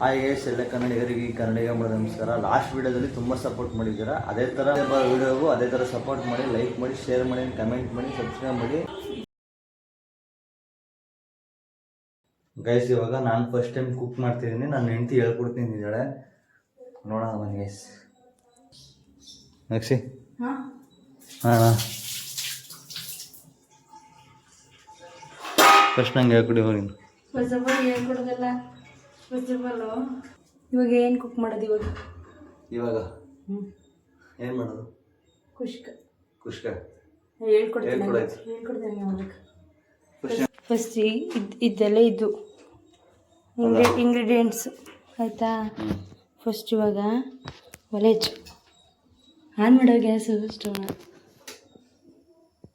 S ಎಲ್ಲ ಕನ್ನಡಿಗರಿಗೆ ಕನ್ನಡಿಗ ಮಾಡೋದು ನಮಸ್ಕಾರ. ಲಾಸ್ಟ್ ವಿಡಿಯೋದಲ್ಲಿ ತುಂಬ ಸಪೋರ್ಟ್ ಮಾಡಿದ್ದೀರಾ. ಅದೇ ಥರ ವಿಡಿಯೋಗೂ ಅದೇ ಥರ ಸಪೋರ್ಟ್ ಮಾಡಿ, ಲೈಕ್ ಮಾಡಿ, ಶೇರ್ ಮಾಡಿ, ಕಮೆಂಟ್ ಮಾಡಿ, ಸಬ್ಸ್ಕ್ರೈಬ್ ಮಾಡಿ ಗೈಸ್. ಇವಾಗ ನಾನು ಫಸ್ಟ್ ಟೈಮ್ ಕುಕ್ ಮಾಡ್ತಿದ್ದೀನಿ. ನಾನು ಹೆಂಡತಿ ಹೇಳ್ಕೊಡ್ತೀನಿ ಇದ್ದಾಳೆ, ನೋಡೋಣ ಬನ್ನಿ ಗೈಸ್. ನೆಕ್ಸಿ ಹಾಂ ಫಸ್ಟ್ ನಂಗೆ ಹೇಳ್ಕೊಡಿ ಹೋಗಿ. ಫಸ್ಟ್ ಆಫ್ ಆಲ್ ಹೇಳ್ಕೊಡೋದಲ್ಲ. ಫಸ್ಟ್ ಆಫ್ ಆಲು ಇವಾಗ ಏನು ಕುಕ್ ಮಾಡೋದು ಇವಾಗ ಏನು ಮಾಡೋದು? ಕುಷ್ಕ ಹೇಳ್ಕೊಡ್ತೀನಿ. ಫಸ್ಟ್ ಇದೆಲ್ಲ ಇದು ಇಂಗ್ರೀಡಿಯೆಂಟ್ಸು ಆಯಿತಾ. ಫಸ್ಟ್ ಇವಾಗ ಒಲೆ ಆನ್ ಮಾಡೋ ಗ್ಯಾಸು ಸ್ಟವ್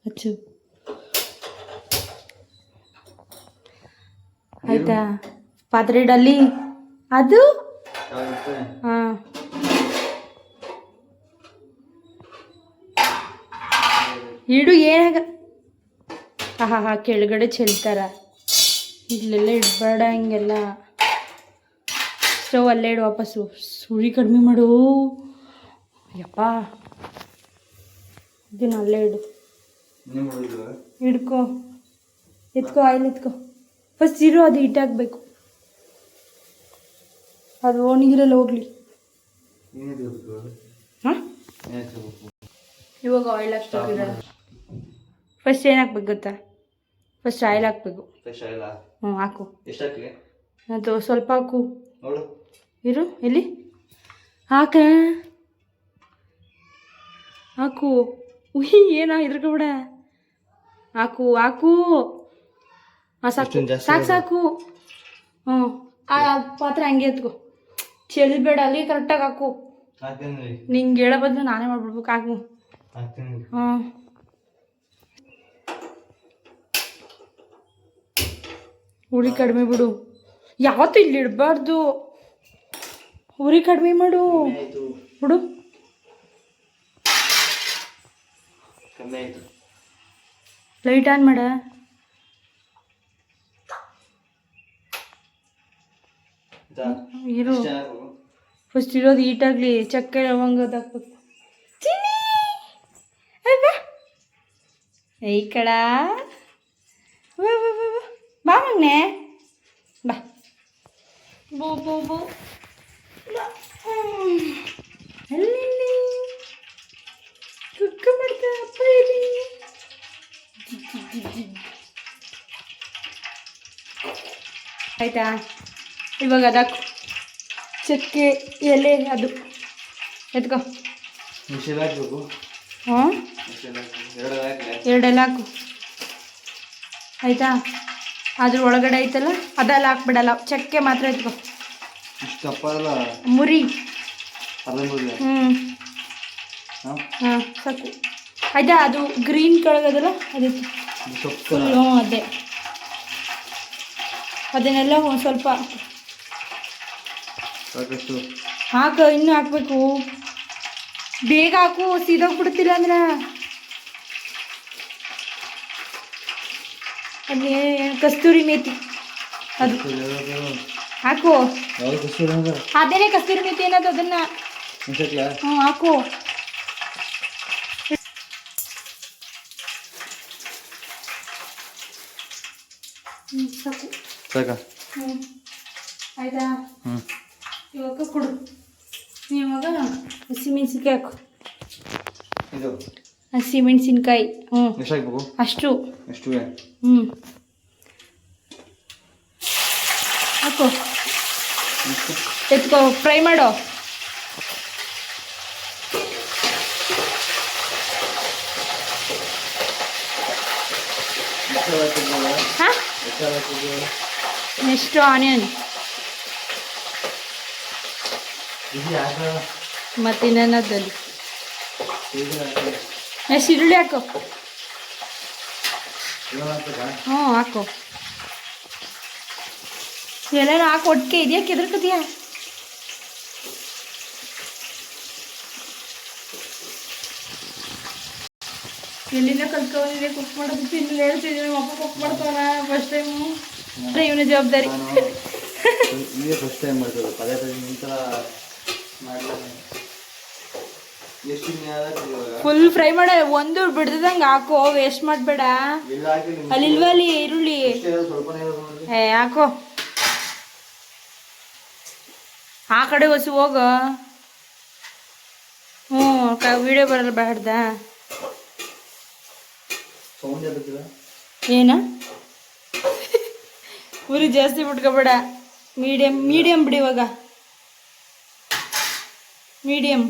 ಹಚ್ಚು ಆಯಿತಾ. ಪಾತ್ರೆ ಇಡಲ್ಲಿ ಅದು ಹಾಂ ಇಡು ಏನಾಗ ಹಾ ಕೆಳಗಡೆ ಚೆಲ್ತಾರ, ಇಲ್ಲೆಲ್ಲ ಇಡಬೇಡ ಹಿಂಗೆಲ್ಲ. ಸ್ಟವ್ ಅಲ್ಲೇ ಇಡು, ವಾಪಸ್ಸು ಸುಳಿ ಕಡಿಮೆ ಮಾಡು. ಯಪ್ಪ ಇದನ್ನ ಅಲ್ಲೇ ಇಡು, ಹಿಡ್ಕೊ, ಎತ್ಕೊ, ಆಯಿಲ್ ಎತ್ಕೊ. ಫಸ್ಟ್ ಇರು, ಅದು ಹಿಟ್ಟಾಗಬೇಕು, ಅದು ನೀರಲ್ಲಿ ಹೋಗ್ಲಿ. ಹಾಂ ಇವಾಗ ಆಯಿಲ್ ಹಾಕ್ಬೇಕಿರ. ಫಸ್ಟ್ ಏನು ಹಾಕ್ಬೇಕು ಗೊತ್ತಾ? ಫಸ್ಟ್ ಆಯಿಲ್ ಹಾಕ್ಬೇಕು. ಹ್ಞೂ ಹಾಕು. ಅದು ಸ್ವಲ್ಪ ಹಾಕು. ಇರು, ಎಲ್ಲಿ ಹಾಕ ಹಾಕು. ಉಹಿ ಏನೋ ಹೆದರ್ಕೊಬೇಡ, ಹಾಕು ಹಾಕು. ಹಾಂ ಸಾಕು ಸಾಕು ಸಾಕು. ಹ್ಞೂ ಆ ಪಾತ್ರೆ ಹಂಗೆ ಎತ್ಕೊ, ಚೆಲ್ಬೇಡ, ಅಲ್ಲಿ ಕರೆಕ್ಟಾಗಿ ಹಾಕು. ನಿಂಗೆ ಹೇಳೋ ಬದಲು ನಾನೇ ಮಾಡ್ಬಿಡ್ಬೇಕು. ಹಾಕು. ಹ್ಞೂ ಉರಿ ಕಡಿಮೆ ಬಿಡು, ಯಾವತ್ತೂ ಇಲ್ಲಿ ಇಡಬಾರ್ದು. ಉರಿ ಕಡಿಮೆ ಮಾಡು ಬಿಡು. ಲೈಟ್ ಆನ್ ಮಾಡ. ಇರು, ಫಸ್ಟ್ ಇರೋದು ಹೀಟಾಗಲಿ. ಚಕ್ಕೆ ಲವಂಗ ಹಾಕ್ಬೇಕು. ಈ ಕಡ ಬಾ ಮಗ್ನೆ, ಬಾ ಬೋ ಬೋ ಬೋ. ಅಲ್ಲಿ ಕುಕ್ಕ ಮಾಡ್ತಾ ಅಪ್ಪ ಇಲ್ಲಿ. ಆಯಿತಾ, ಇವಾಗ ಅದಕ್ಕೆ ಚಕ್ಕೆ ಎಲೆ ಅದು ಎತ್ಕೊ. ಹಾಂ ಎರಡೆಲ್ಲ ಹಾಕು ಆಯಿತಾ. ಅದ್ರ ಒಳಗಡೆ ಐತಲ್ಲ ಅದೆಲ್ಲ ಹಾಕ್ಬಿಡಲ್ಲ, ಚಕ್ಕೆ ಮಾತ್ರ ಎತ್ಕೊ. ಮುರಿ. ಹ್ಞೂ ಹಾಂ ಸಾಕು ಆಯಿತಾ. ಅದು ಗ್ರೀನ್ ಕಳಗದಲ್ಲ ಅದಕ್ಕೆ ಹ್ಞೂ ಅದೇ, ಅದನ್ನೆಲ್ಲ ಒಂದು ಸ್ವಲ್ಪ ಹಾಕು. ಇನ್ನೂ ಹಾಕಬೇಕು, ಬೇಗ ಹಾಕು, ಸೀದೋಗ್ಬಿಡ್ತಿಲ್ಲ ಅಂದ್ರೆ. ಅದೇ ಕಸ್ತೂರಿ ಮೇಥಿ ಅದು ಹಾಕು. ಅದೇನೇ ಕಸ್ತೂರಿ ಮೇಥಿ ಏನದು, ಅದನ್ನು ಹ್ಞೂ ಹಾಕು. ಸಾಕು ಸಾಕು. ಹ್ಞೂ ಆಯಿತಾ. ಇವಾಗ ಕೊಡು. ಇವಾಗ ಹಸಿಮೆಣ್ಸಿನ್ಕಾಯಿ ಹಾಕು. ಹಸಿಮೆಣ್ಸಿನ್ಕಾಯಿ ಹ್ಞೂ ಅಷ್ಟು. ಹ್ಞೂ ಹಾಕು, ಎತ್ಕೋ, ಫ್ರೈ ಮಾಡೋ. ಹಾಂ ನೆಕ್ಸ್ಟು ಆನಿಯನ್ ಮತ್ತಿನ್ನೇನದಲ್ಲಿ ನೆಕ್ಸ್ಟ್ ಈರುಳ್ಳಿ ಹಾಕು. ಹ್ಞೂ ಹಾಕು. ಎಲ್ಲರೂ ಹಾಕಿ ಒಟ್ಟಿಗೆ ಇದೆಯಾ ಕೆದರ್ಕತೀಯ? ಎಲ್ಲಿಂದ ಕಲ್ತ್ಕೊಂಡಿದೆ ಕುಕ್ ಮಾಡೋದಕ್ಕೆ. ಇನ್ನು ಹೇಳ್ತಿದ್ದೀನಿ ನಮ್ಮ ಅಪ್ಪ ಕುಕ್ ಮಾಡ್ತಾನ ಫಸ್ಟ್ ಟೈಮು. ಇವನ ಜವಾಬ್ದಾರಿ. ಈಗ ಫಸ್ಟ್ ಟೈಮ್ ಮಾಡ್ತೀವಿ ಪದೇ ಪದೇ ನಿಂತರ ಮಾಡಲ್ಲ. ಎಷ್ಟು ಫುಲ್ ಫ್ರೈ ಮಾಡ, ಒಂದು ಬಿಡ್ದಂಗೆ ಹಾಕೋ, ವೇಸ್ಟ್ ಮಾಡಬೇಡ. ಅಲ್ಲಿ ಇಲ್ವಾ ಅಲ್ಲಿ ಈರುಳ್ಳಿ? ಏ ಹಾಕೋ, ಆ ಕಡೆ ಹೊಸ ಹೋಗ. ಹ್ಞೂ ವಿಡಿಯೋ ಬರಲ್ಲ ಬೇಡ್ದ. ಏನ ಉರಿ ಜಾಸ್ತಿ ಬಿಟ್ಕೋಬೇಡ, ಮೀಡಿಯಂ ಬಿಡಿ ಇವಾಗ, ಮೀಡಿಯಂ.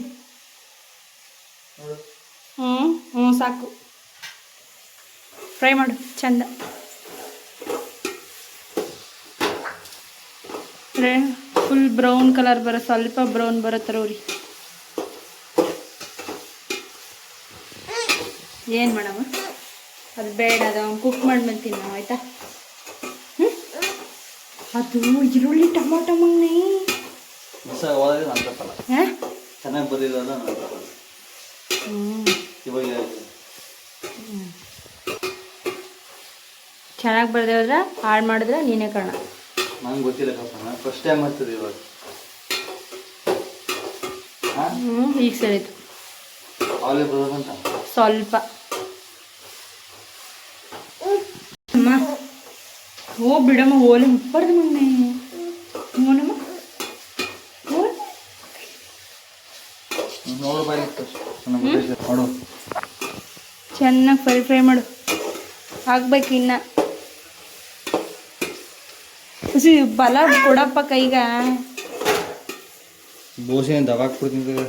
ಹ್ಞೂ ಸಾಕು. ಫ್ರೈ ಮಾಡು ಚಂದ. ಫುಲ್ ಬ್ರೌನ್ ಕಲರ್ ಸ್ವಲ್ಪ ಬ್ರೌನ್ ಬರೋ ಥರ ಉರಿ. ಏನು ಮಾಡಮ್ಮ, ಅದು ಬೇಡ, ಅದು ಕುಕ್ ಮಾಡ್ಮೇಲೆ ತಿನ್ನೋ ಆಯಿತಾ. ಅದು ಈರುಳ್ಳಿ ಟೊಮೊಟೊ ಮಣ್ಣೆ ಚೆನ್ನಾಗಿ ಬರಲಿಲ್ಲ. ಚೆನ್ನಾಗಿ ಬರ್ದೇ ಹೋದ್ರೆ ಹಾಳು ಮಾಡಿದ್ರೆ ನೀನೇ ಕಾರಣ. ನಂಗೆ ಗೊತ್ತಿಲ್ಲ ಕಪ್ಪ, ನಾನು ಫಸ್ಟ್ ಟೈಮ್ ಮಾಡ್ತಿದ್ದೆ ಇವಾಗ. ಈಗ ಸರಿತು. ಅವಲೇ ಬರೋದಂತ ಸ್ವಲ್ಪ ಅಮ್ಮ. ಓ ಬಿಡಮ್ಮ, ಓಲೆ ಮುಟ್ಬಾರ್ದು ಮಣ್ಣೆ. ಹ್ಞೂನಮ್ಮ, ನೋಡು ಬಾಯಿ ನೋಡು. ಚೆನ್ನಾಗಿ ಫ್ರೈ ಮಾಡು. ಹಾಕ್ಬೇಕು ಇನ್ನ ಬಲ ಕೊಡಪ್ಪ ಕೈಗ. ಬೋಸೆ ದವಾಕ್ ಕೊಡ್ತೀನಿ.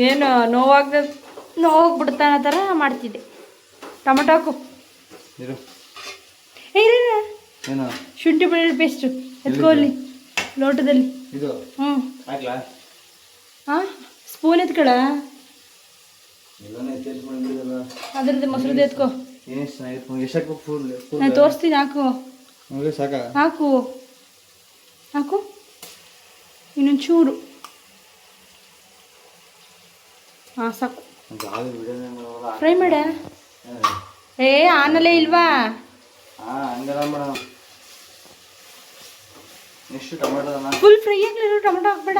ಏನು ನೋವಾಗ್ಬಿಡ್ತಾನ ಥರ ಮಾಡ್ತಿದ್ದೆ. ಟೊಮೊಟೊ ಹಾಕು. ಏನು ಶುಂಠಿ ಬೆಳ್ಳುಳ್ಳಿ ಪೇಸ್ಟು ಎತ್ಕೊಳ್ಳಿ ಲೋಟದಲ್ಲಿ. ಹ್ಞೂ ಹಾಂ, ಸ್ಪೂನ್ ಎತ್ಕೊಳ. ಅದ್ರದ್ದು ಮೊಸರದ್ದು ಎತ್ಕೋ. ನಾನು ತೋರಿಸ್ತೀನಿ. ಹಾಕು ಹಾಕು ಹಾಕು, ಇನ್ನೊಂದು ಚೂರು. ಹಾಂ ಸಾಕು. ಫ್ರೈ ಮಾಡ. ಏ ಆನಲ್ಲೇ ಇಲ್ವಾ? ಫುಲ್ ಫ್ರೈ ಆಗಲಿಲ್ಲ, ಟೊಮೊಟೊ ಹಾಕ್ಬೇಡ.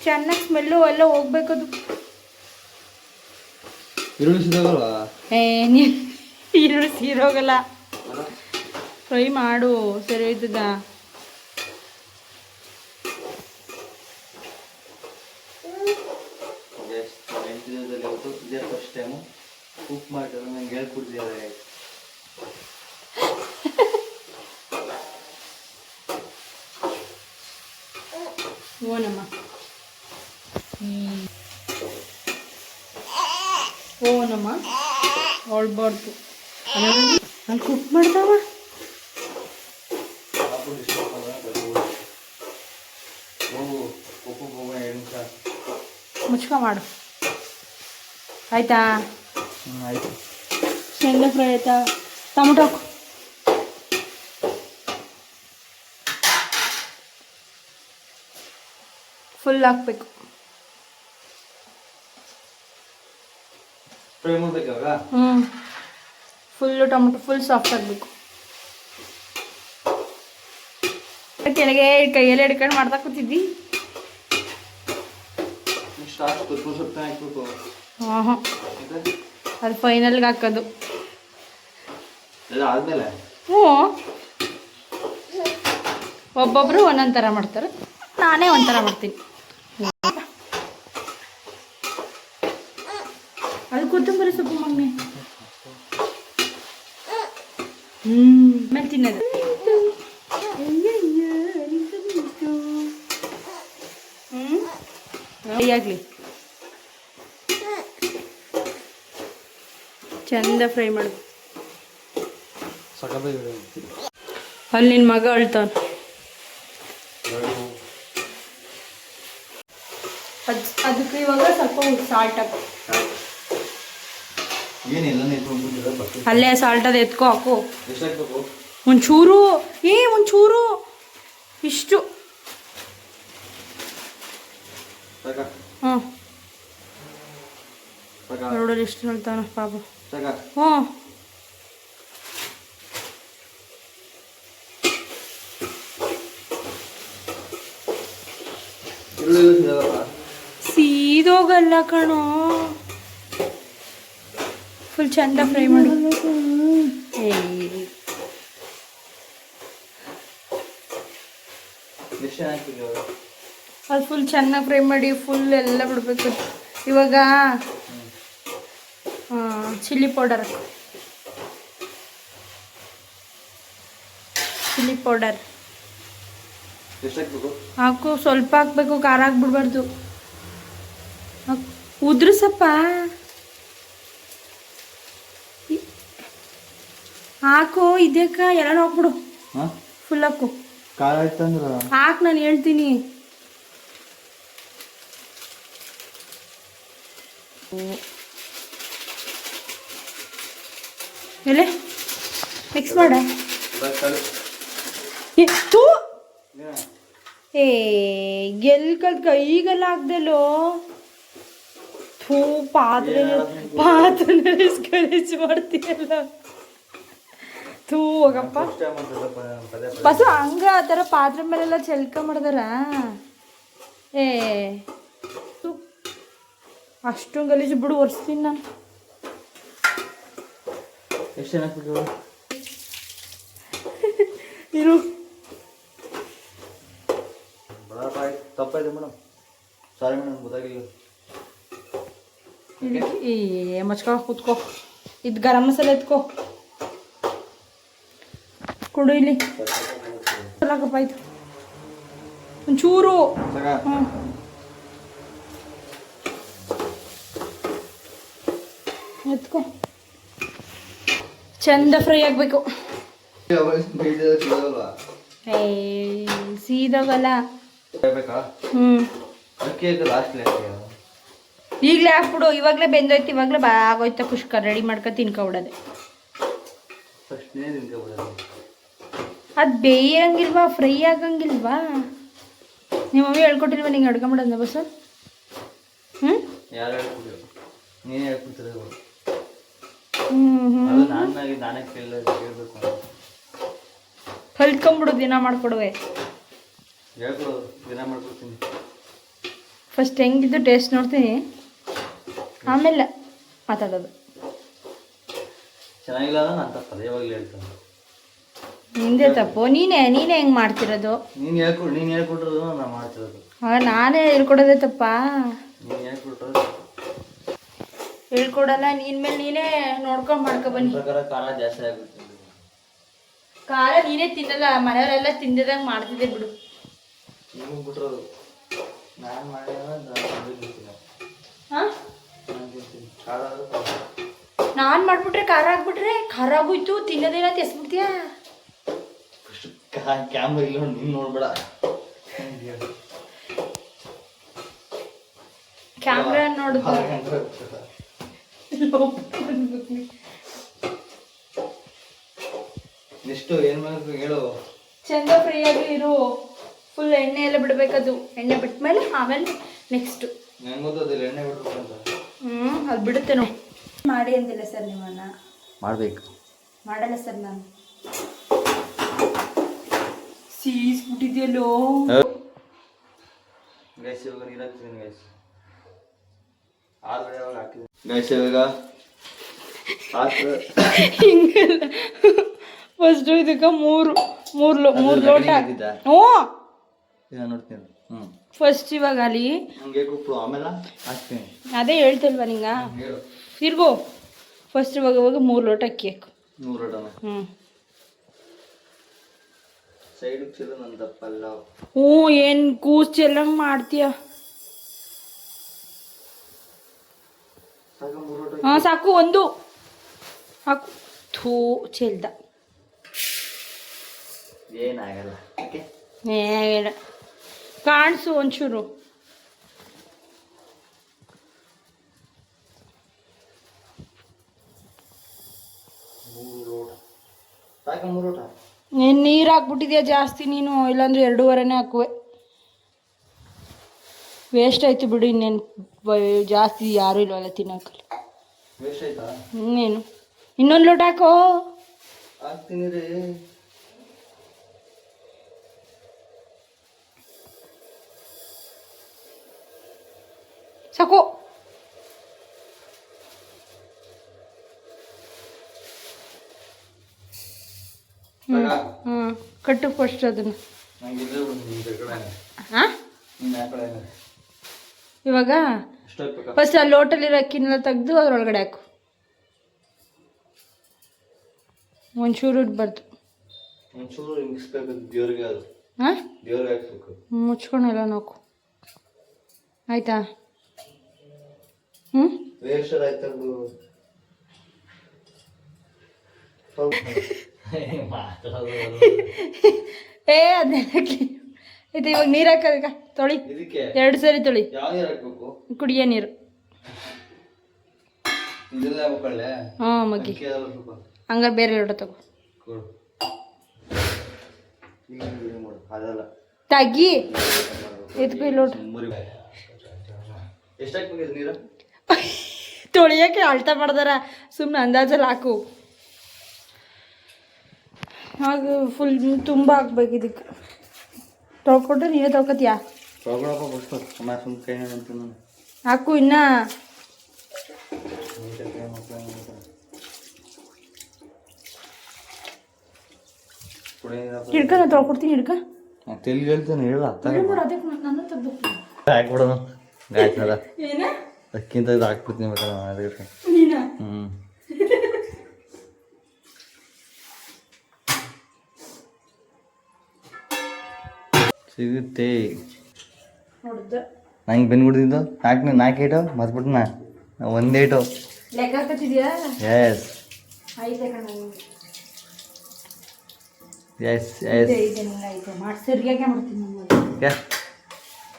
ಚೆನ್ನಾಗಿ ಸ್ಮೆಲ್ಲು ಎಲ್ಲ ಹೋಗ್ಬೇಕದು. ಏ ನೀನು ಈರುಳ್ಳಿ ಸೀರೋಗಲ್ಲ, ಫ್ರೈ ಮಾಡು ಸರಿ ಹೋಯ್ತದ. ಫಸ್ಟ್ ಟೈಮು ಕುಕ್ ಮಾಡಿದ್ರೆ ನಂಗೆ ಹೇಳ್ಕೊಡ್ತಿದ್ದಾರೆ. ಓನಮ್ಮ, ಓನಮ್ಮ ಹೊಳ್ಬಾರ್ದು. ಅಲ್ಲಿ ಕುಕ್ ಮಾಡ್ದವ. ಮುಚ್ಕ ಮಾಡು ಆಯ್ತಾ? ಆಯ್ತು. ಶೇಂಗಾ ಫ್ರೈ ಆಯ್ತಾ? ಟೊಮೊಟೊ ಹಾಕು. ಫುಲ್ ಹಾಕ್ಬೇಕು. ಫ್ರೈ ಮಾಡ್ಬೇಕಾಗ ಫುಲ್ಲು ಟೊಮೊಟೊ ಫುಲ್ ಸಾಫ್ಟ್ ಆಗಬೇಕು. ಕೆಳಗೆ ಕೈಯಲ್ಲಿ ಹಿಡ್ಕೊಂಡು ಮಾಡ್ತಾ ಕೂತಿದ್ದಿ. ಹಾಂ ಹಾಂ, ಅದು ಫೈನಲ್ಗೆ ಹಾಕೋದು. ಆದ್ಮೇಲೆ ಹ್ಞೂ, ಒಬ್ಬೊಬ್ರು ಒಂದೊಂದು ಥರ ಮಾಡ್ತಾರೆ, ನಾನೇ ಒಂಥರ ಮಾಡ್ತೀನಿ. ಅದು ಕೊತ್ತಂಬರಿ ಸೊಪ್ಪು ಮಮ್ಮಿ. ಆಮೇಲೆ ತಿನ್ನೋದು. ಆಗಲಿ ಚಂದ ಫ್ರೈ ಮಾಡು. ಅಲ್ಲಿ ನಿನ್ನ ಮಗ ಅಳ್ತಾನ. ಅದಕ್ಕೆ ಇವಾಗ ಸ್ವಲ್ಪ ಸಾಲ್ಟ್ ಹಾಕು. ಅಲ್ಲೇ ಸಾಲ್ಟ್ ಅದು ಎತ್ಕೋ, ಹಾಕು ಒಂಚೂರು. ಒಂಚೂರು ಇಷ್ಟು. ಹಾಂ ನೋಡೋದು ಎಷ್ಟು ಹೇಳ್ತಾನ ಪಾಪ. ಹ್ಞೂ ಸೀದೋಗಲ್ಲ ಕಣೋ, ಫುಲ್ ಚಂದ ಫ್ರೈ ಮಾಡು. ಅದು ಫುಲ್ ಚೆನ್ನಾಗಿ ಫ್ರೈ ಮಾಡಿ ಫುಲ್ ಎಲ್ಲ ಬಿಡ್ಬೇಕು. ಇವಾಗ ಚಿಲ್ಲಿ ಪೌಡರ್ ಹಾಕು, ಸ್ವಲ್ಪ ಹಾಕ್ಬೇಕು, ಖಾರ ಹಾಕ್ಬಿಡ್ಬಾರ್ದು. ಉದ್ರಸಪ್ಪ ಹಾಕು, ಇದಕ್ಕ ಎಲ್ಲ ಹಾಕ್ಬಿಡು, ಫುಲ್ ಹಾಕು. ಖಾರ ಆಯ್ತಂದ್ರ ಹಾಕ್, ನಾನು ಹೇಳ್ತೀನಿ. ಎಲೆ ಮಿಕ್ಸ್ ಮಾಡ. ಎಲ್ಲಿ ಕಲ್ತ್ ಕೈಗೆಲ್ಲ ಹಾಕ್ದಲ್ಲೋ. ಥೂ, ಪಾತ್ರೆ ಗಲೀಜ್ ಮಾಡ್ತೀಯಲ್ಲ. ಥೂ ಹೋಗಪ್ಪ. ಬಸ್ ಹಂಗ ಆ ಥರ ಪಾತ್ರೆ ಮೇಲೆಲ್ಲ ಚೆಲ್ಕ ಮಾಡ್ದಾರ. ಅಷ್ಟೊಂದು ಗಲೀಜು ಬಿಡು, ಒರೆಸ್ತೀನಿ ನಾನು. ಇರು, ತಪ್ಪಾಯ್ತು ಮೇಡಮ್, ಸಾರಿ ಮೇಡಮ್, ಗೊತ್ತಾಗಿಲ್ಲ. ಮಚ್ಕೊ ಕೂತ್ಕೋ. ಇದು ಗರಂ ಮಸಾಲೆ ಎತ್ಕೋ, ಕೊಡು ಇಲ್ಲಿ. ಹಾಕಪ್ಪ, ಆಯ್ತು ಒಂಚೂರು. ಹ್ಞೂ, ಎತ್ಕೋ. ಚಂದ ಫ್ರೈ ಆಗಬೇಕು. ಸೀದೋಗಲ್ಲ. ಈಗಲೇ ಹಾಕ್ಬಿಡು, ಇವಾಗಲೇ ಬೆಂದೋಯ್ತು, ಇವಾಗಲೇ ಆಗೋಯ್ತ. ಕುಷ್ಕ ರೆಡಿ ಮಾಡ್ಕೊ ತಿನ್ಕೊಬಿಡೋದೆ. ಅದು ಬೇಯಂಗಿಲ್ವಾ, ಫ್ರೈ ಆಗಂಗಿಲ್ವಾ? ನಿಮ್ಮ ಮಮ್ಮಿ ಹೇಳ್ಕೊಟ್ಟಿಲ್ವಾ ನಿಂಗೆ ಅಡ್ಗೆ ಮಾಡೋದನ್ನ ಬಸ್? ಹ್ಞೂ, ನೀನೇ ಹೇಳ್ಕೊಡ್ತೀರ. ಕಲ್ತ್ಕೊಂಬಿಡು, ದಿನ ಮಾಡ್ಕೊಡುವೆ. ಫಸ್ಟ್ ಹೆಂಗಿದ್ದು ಟೇಸ್ಟ್ ನೋಡ್ತೀನಿ, ಆಮೇಲೆ ಮಾತಾಡೋದು. ಚೆನ್ನಾಗಿಲ್ಲ ನಾನು ತಪ್ಪಲ್ಲ, ಯಾವಾಗಲೂ ಹೇಳ್ತಾನೆ. ನಿಂದೆ ತಪ್ಪು. ನೀನೇ ಹೆಂಗೆ ಮಾಡ್ತಿರೋದು? ನೀನು ಹೇಳ್ಕೊಟ್ರು ನಾನು ಮಾಡ್ತಿರೋದು. ನಾನೇ ಹೇಳ್ಕೊಡೋದೇ ತಪ್ಪ? ನೀನು ಹೇಳ್ಕೊಟ್ರು ಹೇಳ್ಕೊಡಲ್ಲ. ನೀನ್ ಮೇಲೆ ನೀನೇ ನೋಡ್ಕೊಂಡು ಮಾಡ್ಕೊ ಬನ್ನಿ. ಖಾರ ಜಾಸ್ತಿ ಆಗುತ್ತೆ. ಖಾರ ನೀನೇ ತಿನ್ನಲ್ಲ, ಮನೆಯವರೆಲ್ಲ ತಿಂದಿದಂಗೆ ಮಾಡ್ತಿದ್ದೆ ಬಿಡು. ನೀವು ಬಿಟ್ರೋದು ನಾನು ಮಾಡಿ ನಾನು ಮಾಡ್ಬಿಟ್ರೆ ಖಾರ ಆಗ್ಬಿಟ್ರೆ ಖಾರ ಆಗೋಯ್ತು, ತಿನ್ನೋದೇನಂತ ಎಸ್ಬಿಡ್ತೀಯ? ಕ್ಯಾಮ್ರಾ ಇಲ್ಲ, ನೀನು ನೋಡ್ಬೇಡ. ಕ್ಯಾಮ್ರಾ ನೋಡಿದ್ರೆ ನೆಕ್ಸ್ಟ್ ಏನು ಮಾಡಬೇಕು ಹೇಳು. ಚಂದ ಫ್ರೈ ಆಗಿ ಇರು. ಫುಲ್ ಎಣ್ಣೆ ಎಲ್ಲ ಬಿಡಬೇಕದು. ಎಣ್ಣೆ ಬಿಟ್ಮೇಲೆ ಆಮೇಲೆ ನೆಕ್ಸ್ಟು ನಂಗೆ ಗೊತ್ತದಿಲ್ಲ ಎಣ್ಣೆ ಬಿಡ್ಬೇಕು ಅಂತ. ಅದು ಬಿಡುತ್ತೇನೋ. ಮಾಡಿ ಅಂದಿಲ್ಲ ಸರ್ ನಿಮ್ಮನ್ನ. ಮಾಡಬೇಕು. ಮಾಡಲ್ಲ ಸರ್ ನಾನು. ಸೀಸ್ಬಿಟ್ಟಿದ್ಯಲ್ಲೋ. ಗೈಸ್ ಇವಾಗ ನೀರು ಹಾಕ್ತಿದ್ದೀನಿ ಗೈಸ್. ಆಲ್ರೆಡಿ ಅವಾಗ ಹಾಕಿದ್ದೀನಿ ಗೈಸ್. ಇವಾಗ ಹಿಂಗೆಲ್ಲ ಫಸ್ಟು ಇದಕ್ಕೆ ಮೂರು ಲೋಟ. ಹ್ಞೂ ನೋಡ್ತೀನಿ. ಫಸ್ಟ್ ಇವಾಗ ಅಲ್ಲಿ ಆಮೇಲೆ ಹಾಕ್ತೀನಿ. ಅದೇ ಹೇಳ್ತಿಲ್ವಾ ನಿಂಗ? ತಿರ್ಗೋ. ಫಸ್ಟ್ ಇವಾಗ 3 ಲೋಟ ಅಕ್ಕಿ ಹಾಕು. 3 ಲೋಟನ? ಸೈಡ್ ಚಿಲ್ಲ ನನ್ನ ತಪ್ಪಲ್ಲ. ಏನು ಕೂಸ್ ಚೆಲ್ಲಂಗೆ ಮಾಡ್ತೀಯ? ಸಾಕು, ಒಂದು ಹಾಕು. ಥೂ, ಚೆಲ್ದ. ಏನಾಗಲ್ಲ, ಕಾಣಿಸು ಒಂಚೂರು. ನೀರು ಹಾಕ್ಬಿಟ್ಟಿದ್ಯಾ ಜಾಸ್ತಿ ನೀನು, ಇಲ್ಲಾಂದ್ರೆ 2.5ನೇ ಹಾಕುವೆ. ವೇಸ್ಟ್ ಆಯ್ತು ಬಿಡು. ಇನ್ನೇನು ಜಾಸ್ತಿ ಯಾರು ಇಲ್ವಲ್ಲ ತಿನ್ನೋಕಲ್ಲ. ಇನ್ನೇನು ಇನ್ನೊಂದು ಲೋಟ ಹಾಕೋ. ಹಾಕ್ತೀನಿ ರೀ. ಸಾಕು. ಕಟ್ಟು ಫಸ್ಟ್ ಅದನ್ನು. ಹಾಂ ಇವಾಗ ಫಸ್ಟ್ ಆ ಲೋಟಲ್ಲಿರೋ ಅಕ್ಕಿನೆಲ್ಲ ತೆಗೆದು ಅದ್ರೊಳಗಡೆ ಹಾಕು. ಒಂಚೂರು ಇಡಬಾರ್ದು. ಹಾಂ ಮುಚ್ಕೊಂಡೆಲ್ಲ ನೋಕು ಆಯ್ತಾ. ಹ್ಞೂ ಅದನ್ನೆಲ್ಲ ಕ್ಲೀನ್ ಆಯ್ತಾ. ಇವಾಗ ನೀರು ಹಾಕೋದಕ್ಕ ತೊಳಿ 2 ಸರಿ ತೊಳಿ. ಕುಡಿಯೋ ನೀರು. ಹಾಂ ಮಗ್ಗಿ ಹಂಗಾರೆ ಬೇರೆ ಲೋಟ ತಗೋ. ತಗ್ಗಿ ಎತ್ಕೊ ಲೋಟ. ತೊಳಿಯೋಕೆ ಅಳ್ತಾ ಮಾಡ್ದಾರ, ಸುಮ್ಮನೆ ಅಂದಾಜಲ್ಲಿ ಹಾಕು. ಆಗ ಫುಲ್ ತುಂಬ ಹಾಕ್ಬೇಕು ಇದಕ್ಕೆ. ತೊಳ್ಕೊಟ್ರೆ ನೀವೇ ತೊಳ್ಕೊತೀಯಾ? ಹಾಕು ಇನ್ನ. ಹಿಡ್ಕ ನಾ ತೊಳ್ಕೊಡ್ತೀನಿ. ಹಿಡ್ಕ ತೆಲಿಗೆ ಹೇಳ್ತಾನೆ ಹೇಳ. ನಾನು ತೆಗ್ದು ಹಾಕ್ಬಿಡೋಣ ಗಾಯ್ತದ ಏನ ಅದಕ್ಕಿಂತ ಇದು ಹಾಕ್ಬಿಡ್ತೀನಿ ಬೇಕಾದ್ರೆ. ನೀನ ಸಿಗುತ್ತೆ ನೋಡ್ದ ನಂಗೆ ಬೆನ್ನು ಬಿಡ್ತಿದ್ದು 4 ಏಟು ಮತ್ಬಿಟ್ಟು ನಾ 1 ಏಟು ಲೆಕ್ಕ ಹಾಕತ್ತಿದ್ಯಾ? ಎಸ್ ಆಯ್ತಾ ಕಣ. ಎಸ್ ಎಸ್ ಆಯ್ತು ಮಾಡಿ ಸರಿಯಾಗಿ ಮಾಡ್ತೀನಿ.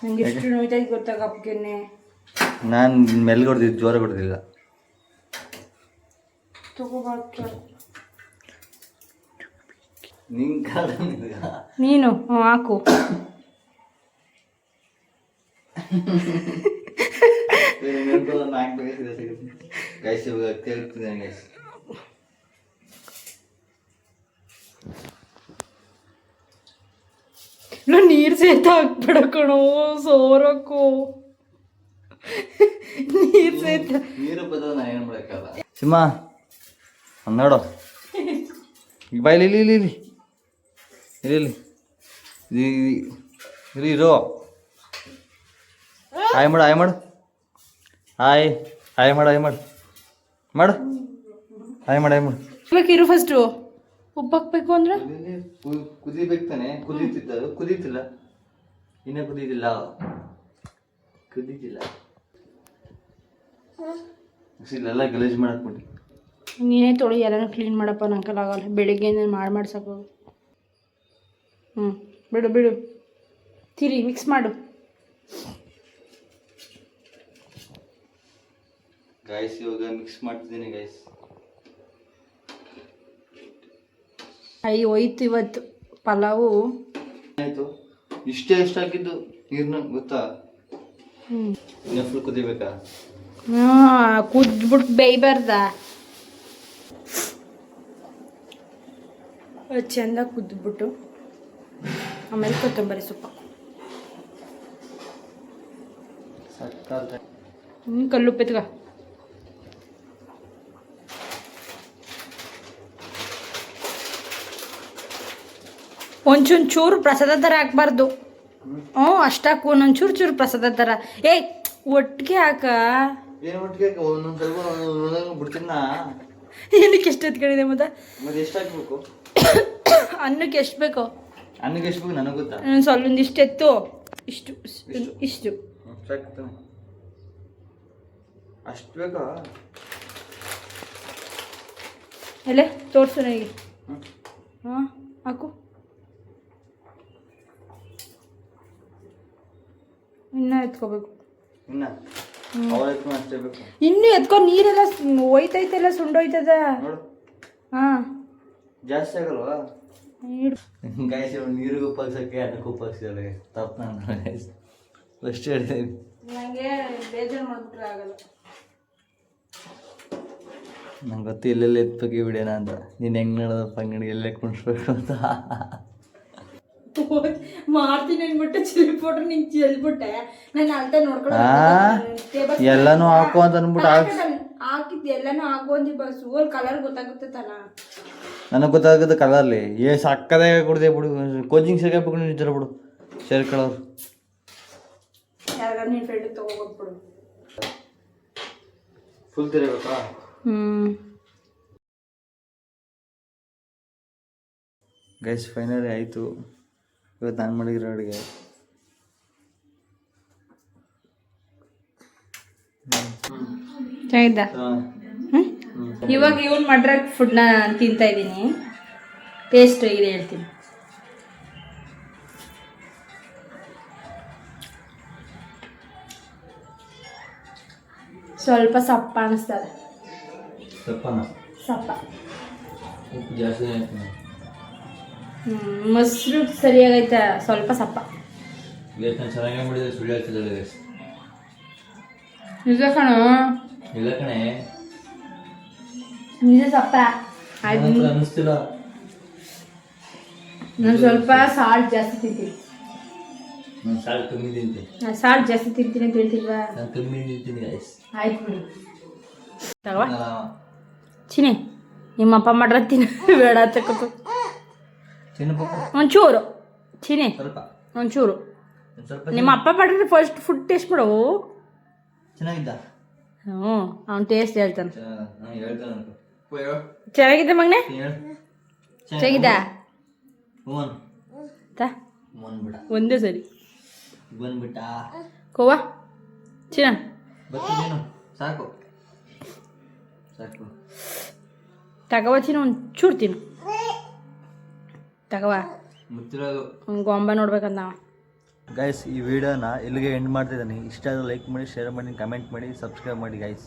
ನಂಗೆ ಎಷ್ಟು ನೋಯ್ತಾಯ್ತು ಗೊತ್ತಾಗ ಅಪ್ಪಗೆನೆ. ನಾನು ಮೆಲ್ಗೆ ಹೊಡೆದಿದ್ದು, ಜೋರ ಹೊಡೆದಿಲ್ಲ. ತಗೋಬಾರ್ದು ನೀನು. ಹಾಕು. ನೀರು ಸೇತ ಹಾಕ್ಬಿಡ ಕಣೋ ಸೋರಕ್ಕೂ. ನೀರು ಸೇತ ನೀರು ಬದಲು ನಾ ಏನು ಮಾಡಕ್ಕಲ್ಲ. ಸಿಂಹ ನೋಡು ಈಗ ಬಾಯ್ಲಿ ಇಲ್ಲಿ ಇಲ್ಲಿ ಇಲ್ಲಿ ಇಲ್ಲಿ ಇಲ್ಲಿ ಇಲ್ಲಿ ಇರೋ. ಹಾಯ್ ಮಾಡು ಹಾಯ್ ಮಾಡು ಹಾಯ್ ಹಾಯ್ ಮಾಡು ಹಾಯ್ ಮಾಡು ಮಾಡು ಹಾಯ್ ಮಾಡು ಹಾಯ್ ಮಾಡು. ಇರು ಫಸ್ಟು ಉಪ್ಪು ಹಾಕ್ಬೇಕು ಅಂದ್ರೆ ಕುದಿಬೇಕು ತಾನೆ. ಕುದೀತಿಲ್ಲ ಇನ್ನೂ ಕುದೀತಿಲ್ಲ ಇಲ್ಲೆಲ್ಲ ಗಲೀಜು ಮಾಡಾಕ್ಬಿಟ್ಟು. ನೀನೇ ತೊಳಿ ಎಲ್ಲನೂ ಕ್ಲೀನ್ ಮಾಡಪ್ಪ. ನಂಗೆ ಆಗಲ್ಲ, ಬೆಳಿಗ್ಗೆ ಮಾಡ್ಸಾಕು. ಬಿಡು ಬಿಡು. ತಿರಿ ಮಿಕ್ಸ್ ಮಾಡು. ಗೈಸ್ ಇವಾಗ ಮಿಕ್ಸ್ ಮಾಡ್ತಿದ್ದೀನಿ ಗೈಸ್. ಅಯ್ಯೋ ಹೋಯ್ತು ಇವತ್ತು ಪಲಾವು. ಆಯಿತು ಇಷ್ಟೇ ಹಾಕಿದ್ದು ನೀರನ್ನ ಗೊತ್ತಾ? ಇನ್ನೂ ಫುಲ್ ಕುದಿಬೇಕಾ? ಕುದ್ಬಿಟ್ಟು ಬೇಯಬಾರ್ದ? ಚೆಂದ ಕುದ್ಬಿಟ್ಟು ಆಮೇಲೆ ಕೊತ್ತಂಬರಿ ಸೊಪ್ಪು ಕಲ್ಲುಪ್ಪೆತ್ಗ. ಒಂಚೂರು ಪ್ರಸಾದ ಥರ ಹಾಕ್ಬಾರ್ದು. ಅಷ್ಟಾಕು ಒಂದೊಂದು ಚೂರು ಪ್ರಸಾದ ಥರ. ಏಯ್ ಒಟ್ಟಿಗೆ ಹಾಕ. ಏನಕ್ಕೆ ಎಷ್ಟು ಎತ್ಕೊಂಡಿದೆ ಮತ್ತೆ ಎಷ್ಟು ಹಾಕ್ಬೇಕು? ಅನ್ನಕ್ಕೆ ಎಷ್ಟು ಬೇಕೋ? ಅನ್ನಕ್ಕೆ ಎಷ್ಟು ಬೇಕು ನನಗೆ ಗೊತ್ತಾ? ಸ್ವಲ್ಪ ಒಂದಿಷ್ಟು ಎತ್ತು. ಇಷ್ಟು ಇಷ್ಟು ಅಷ್ಟು ಬೇಕಾ? ಅಲ್ಲೇ ತೋರಿಸು ನನಗೆ. ಹಾಂ ಹಾಕು. ಇನ್ನೂ ಎತ್ಕೋಬೇಕು. ಇನ್ನೂ ಎತ್ಕೊ. ನೀರೆಲ್ಲ ಹೋಯ್ತೈತೆಲ್ಲ ಸುಂಡೋಯ್ತದ. ಹಾಂ ಜಾಸ್ತಿ ಆಗಲ್ವಾ? ಗಾಯಸ್ ನೀರಿಗೂ ಉಪ್ಪಾಕ್ಸಕ್ಕೆ ಅದಕ್ಕೆ ಉಪ್ಪಾಕ್ಸಿಲ್ಲ. ತಪ್ಪು ನಾನು ಗಾಯಸ್ ಅಷ್ಟು ಹೇಳ್ತೀನಿ. ನನಗೆ ಬೇಜಾರು ಮಾಡ್ಬಿಟ್ರೆ ಆಗಲ್ಲ. ನಂಗೆ ಗೊತ್ತು ಎಲ್ಲೆಲ್ಲಿ ಎತ್ಬೇಕು ಬಿಡೋಣ ಅಂತ. ನೀನು ಹೆಂಗೆ ನೋಡೋದಪ್ಪ ಅಂಗಡಿ ಎಲ್ಲೇ ಕುಣಿಸ್ಬೇಕು ಅಂತ. ಮಾಡ್ತೀನಿ ಅಂದ್ಬಿಟ್ಟು ಚೆಲ್ಬಿಟ್ರೆ ನಿಂಗೆ ಚೆಲ್ಬಿಟ್ಟೆ ನಾನು ಅಳ್ತಾ ಎಲ್ಲಾನು ಹಾಕು ಅಂತ ಅಂದ್ಬಿಟ್ಟು ಹಾಕಿದ್ದು ಎಲ್ಲಾನು ಹಾಕೊಂಡಿ ಬಸ್ ಓಲ್ ಕಲರ್ ಗೊತ್ತಾಗುತ್ತೆ ತಾನ ನನಗೆ ಗೊತ್ತಾಗುತ್ತೆ ಕಲರ್ಲಿ ಸಕ್ಕದೇ ಕೊಡ್ದೆ ಬಿಡು ಕೋಚಿಂಗ್ ಸೇರ್ಕೊಂಡು ನಿಂತಿರ ಬಿಡು ಸೇರ್ಕೊಳ್ಳೋರು ಯಾರಿಗಾರ ನಿನ್ನ ಫ್ರೆಂಡಿಗೆ ತಗೋಬಿಟ್ಬಿಡು ಫುಲ್ ತಿರಬೇಕಾ ಗೈಸ್ ಫೈನಲಿ ಆಯಿತು ಇವತ್ತು ನಾನು ಮಾಡಿರೋ ಅಡುಗೆ ಚೆನ್ನಾಗಿದ್ದ ಇವಾಗ ಇವನ್ ಮಾಡ್ರ ಫುಡ್ನ ತಿಂತಾ ಇದ್ದೀನಿ ಟೇಸ್ಟ್ ಇದೆ ಹೇಳ್ತೀನಿ ಸ್ವಲ್ಪ ಸಪ್ಪ ಅನಿಸ್ತದೆ ಸಪ್ಪ ಜಾಸ್ತಿ ಮೊಸರು ಸರಿಯಾಗೈತೆ ಸ್ವಲ್ಪ ಸಪ್ಪ ಚೆನ್ನಾಗಿ ಮಾಡಿದ್ರೆ ಸುಳ್ಳು ಹೇಳ್ತಿದ್ದಾಳೆ ನಿಜ ಕಣೋ ಇಲ್ಲ ಕಣೆ ನಿಜ ಸಪ್ಪ ಅನ್ನಿಸ್ತಿಲ್ಲ ನಾನು ಸ್ವಲ್ಪ ಸಾಲ್ಟ್ ಜಾಸ್ತಿ ತಿಂತೀನಿ ನಾನು ಸಾಲ್ಟ್ ಕಮ್ಮಿ ತಿಂತೀನಿ ನಾನು ಸಾಲ್ಟ್ ಜಾಸ್ತಿ ತಿಂತೀನಿ ಅಂತ ಹೇಳ್ತಿಲ್ವಾ ನಾನು ಕಮ್ಮಿ ತಿಂತೀನಿ ಗೈಸ್ ಆಯ್ತು ಬಿಡಿ ತಗೋ ಚಿನಿ ನಿಮ್ಮಪ್ಪ ಮಾಡ್ರ ತಿನ್ನ ಬೇಡ ತಕ್ಕೋ ಒಂಚೂರು ಚಿನಿ ಒಂಚೂರು ನಿಮ್ಮ ಅಪ್ಪ ಮಾಡಿದ್ರೆ ಫಸ್ಟ್ ಫುಡ್ ಟೇಸ್ಟ್ ಮಾಡು ಚೆನ್ನಾಗಿದ್ದ ಹ್ಞೂ ಅವ್ನು ಟೇಸ್ಟ್ ಹೇಳ್ತಾನೆ ಹೇಳ್ತಾನೆ ಚೆನ್ನಾಗಿದೆ ಮಗನೆ ಚೆನ್ನಾಗಿದ್ದ ಒಂದೇ ಸರಿ ಬಂದ್ಬಿಟ್ಟ ಕೋವಾ ಚಿನ್ನ ಬರ್ತಿದ್ದೇನು ಸಾಕು ಸಾಕು ತಗವ ಚಿನ್ನ ಒಂಚೂರು ತಿನ್ನು ತಗವ ಗೊತ್ತಿರೋದು ಗೊಂಬ ನೋಡ್ಬೇಕಂತ ಗೈಸ್ ಈ ವಿಡಿಯೋನ ಇಲ್ಲಿಗೆ ಎಂಡ್ ಮಾಡ್ತಿದ್ದೀನಿ ಇಷ್ಟ ಆದರೆ ಲೈಕ್ ಮಾಡಿ ಶೇರ್ ಮಾಡಿ ಕಮೆಂಟ್ ಮಾಡಿ ಸಬ್ಸ್ಕ್ರೈಬ್ ಮಾಡಿ ಗೈಸ್